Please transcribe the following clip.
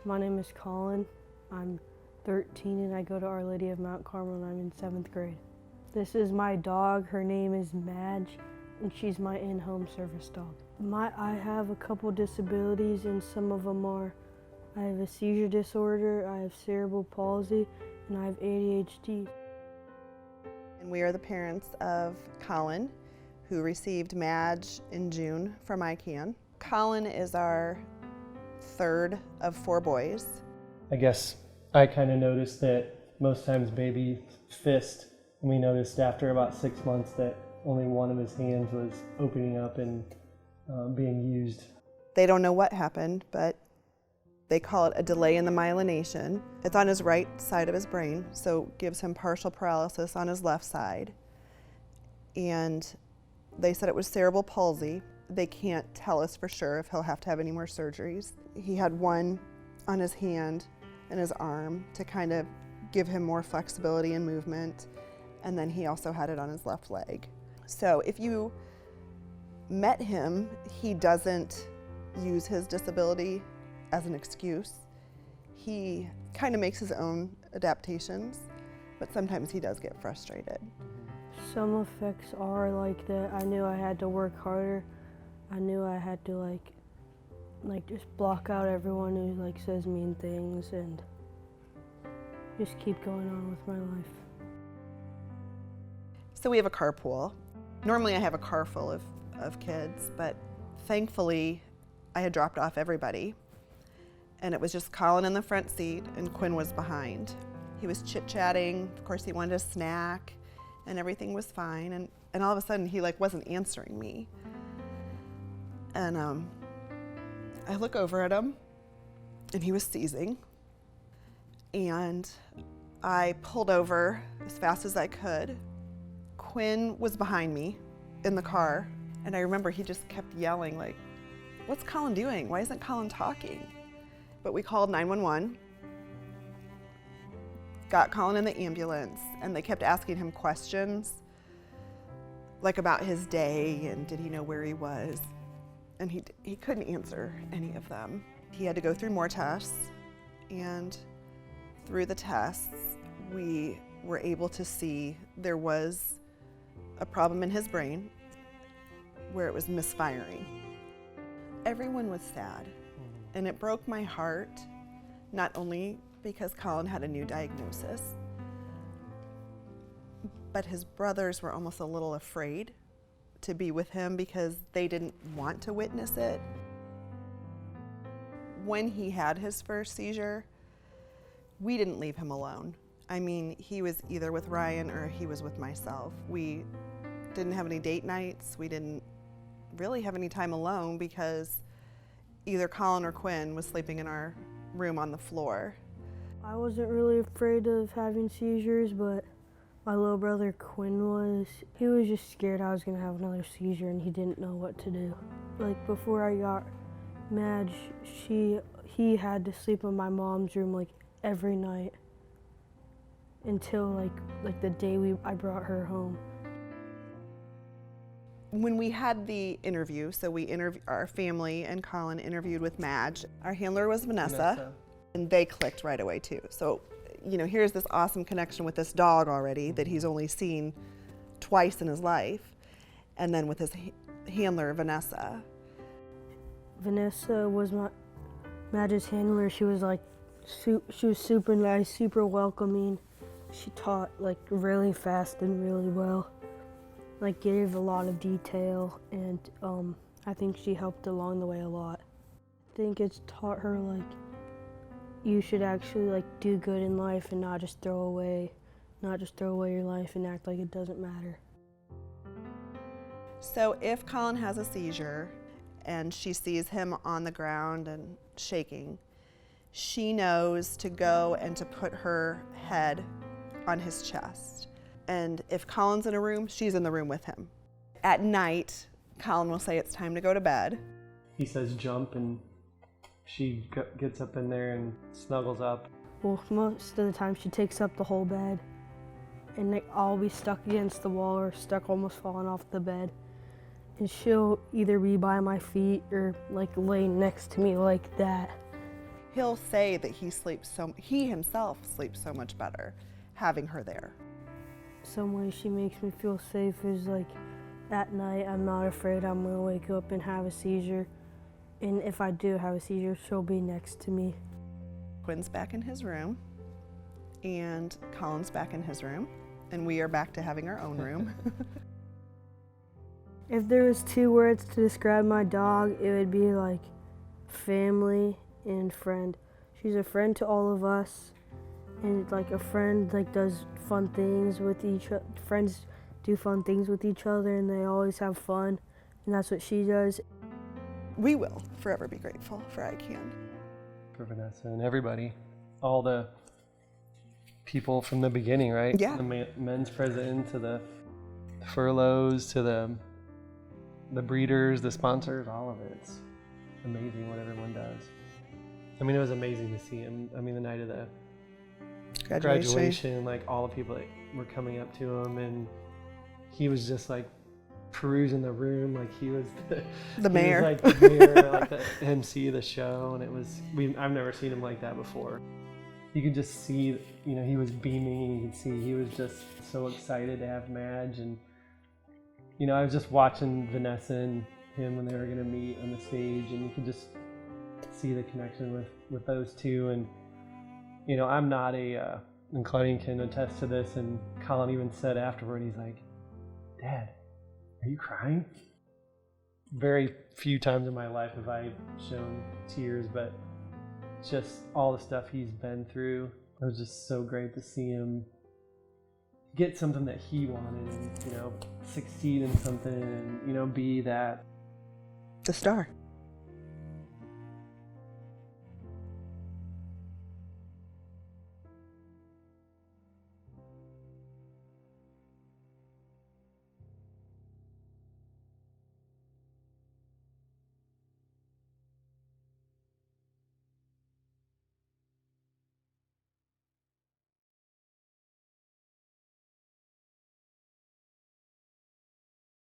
My name is Collin. I'm 13 and I go to Our Lady of Mount Carmel and I'm in 7th grade. This is my dog. Her name is Maj and she's my in-home service dog. I have a couple disabilities and some of them are I have a seizure disorder, I have cerebral palsy, and I have ADHD. And we are the parents of Collin, who received Maj in June from ICANN. Collin is our third of 4 boys. I guess I kind of noticed that most times baby fist, and we noticed after about 6 months that only one of his hands was opening up and being used. They don't know what happened, but they call it a delay in the myelination. It's on his right side of his brain, so gives him partial paralysis on his left side. And they said it was cerebral palsy. They can't tell us for sure if he'll have to have any more surgeries. He had one on his hand and his arm to kind of give him more flexibility and movement. And then he also had it on his left leg. So if you met him, he doesn't use his disability as an excuse. He kind of makes his own adaptations, but sometimes he does get frustrated. Some effects are like that I knew I had to work harder. I knew I had to like just block out everyone who like says mean things and just keep going on with my life. So we have a carpool. Normally I have a car full of kids, but thankfully I had dropped off everybody. And it was just Collin in the front seat and Quinn was behind. He was chit-chatting, of course he wanted a snack and everything was fine. And all of a sudden he like wasn't answering me. And I look over at him and he was seizing. And I pulled over as fast as I could. Quinn was behind me in the car. And I remember he just kept yelling like, "What's Collin doing? Why isn't Collin talking?" But we called 911, got Collin in the ambulance, and they kept asking him questions, like about his day and did he know where he was? And he couldn't answer any of them. He had to go through more tests, and through the tests, we were able to see there was a problem in his brain where it was misfiring. Everyone was sad. And it broke my heart, not only because Collin had a new diagnosis, but his brothers were almost a little afraid to be with him because they didn't want to witness it. When he had his first seizure, we didn't leave him alone. I mean, he was either with Ryan or he was with myself. We didn't have any date nights. We didn't really have any time alone because either Collin or Quinn was sleeping in our room on the floor. I wasn't really afraid of having seizures, but my little brother Quinn was. He was just scared I was gonna have another seizure and he didn't know what to do. Like before I got Maj, he had to sleep in my mom's room like every night until like the day I brought her home. When we had the interview, so our family and Collin interviewed with Maj. Our handler was Vanessa, and they clicked right away too. So, you know, here's this awesome connection with this dog already that he's only seen twice in his life, and then with his handler, Vanessa. Vanessa was Maj's handler. She was like, she was super nice, super welcoming. She taught like really fast and really well. Like gave a lot of detail, and I think she helped along the way a lot. I think it's taught her like you should actually like do good in life and not just throw away your life and act like it doesn't matter. So if Collin has a seizure and she sees him on the ground and shaking, she knows to go and to put her head on his chest. And if Collin's in a room, she's in the room with him. At night, Collin will say it's time to go to bed. He says jump and she gets up in there and snuggles up. Well, most of the time she takes up the whole bed and like, I'll be stuck against the wall or stuck almost falling off the bed. And she'll either be by my feet or like lay next to me like that. he'll say that he himself sleeps so much better having her there. Some way she makes me feel safe is like at night I'm not afraid I'm gonna wake up and have a seizure. And if I do have a seizure, she'll be next to me. Quinn's back in his room, and Collin's back in his room, and we are back to having our own room. If there was 2 words to describe my dog, it would be like family and friend. She's a friend to all of us, and like a friend like does fun things with friends do fun things with each other, and they always have fun, and that's what she does. We will forever be grateful for I Can. For Vanessa and everybody, all the people from the beginning, right? Yeah. The men's president to the furloughs to the breeders, the sponsors, all of it. It's amazing what everyone does. I mean, it was amazing to see him. I mean, the night of the graduation, like all the people that were coming up to him, and he was just like perusing the room like he was the mayor. He was like the mayor, like the MC of the show, and it was I've never seen him like that before. You could just see, you know, he was beaming, and you could see he was just so excited to have Maj. And you know, I was just watching Vanessa and him when they were gonna meet on the stage, and you could just see the connection with those two. And you know, I'm not and Claudia can attest to this, and Collin even said afterward, he's like, "Dad, are you crying?" Very few times in my life have I shown tears, but just all the stuff he's been through, it was just so great to see him get something that he wanted, and you know, succeed in something, and you know, be that The star.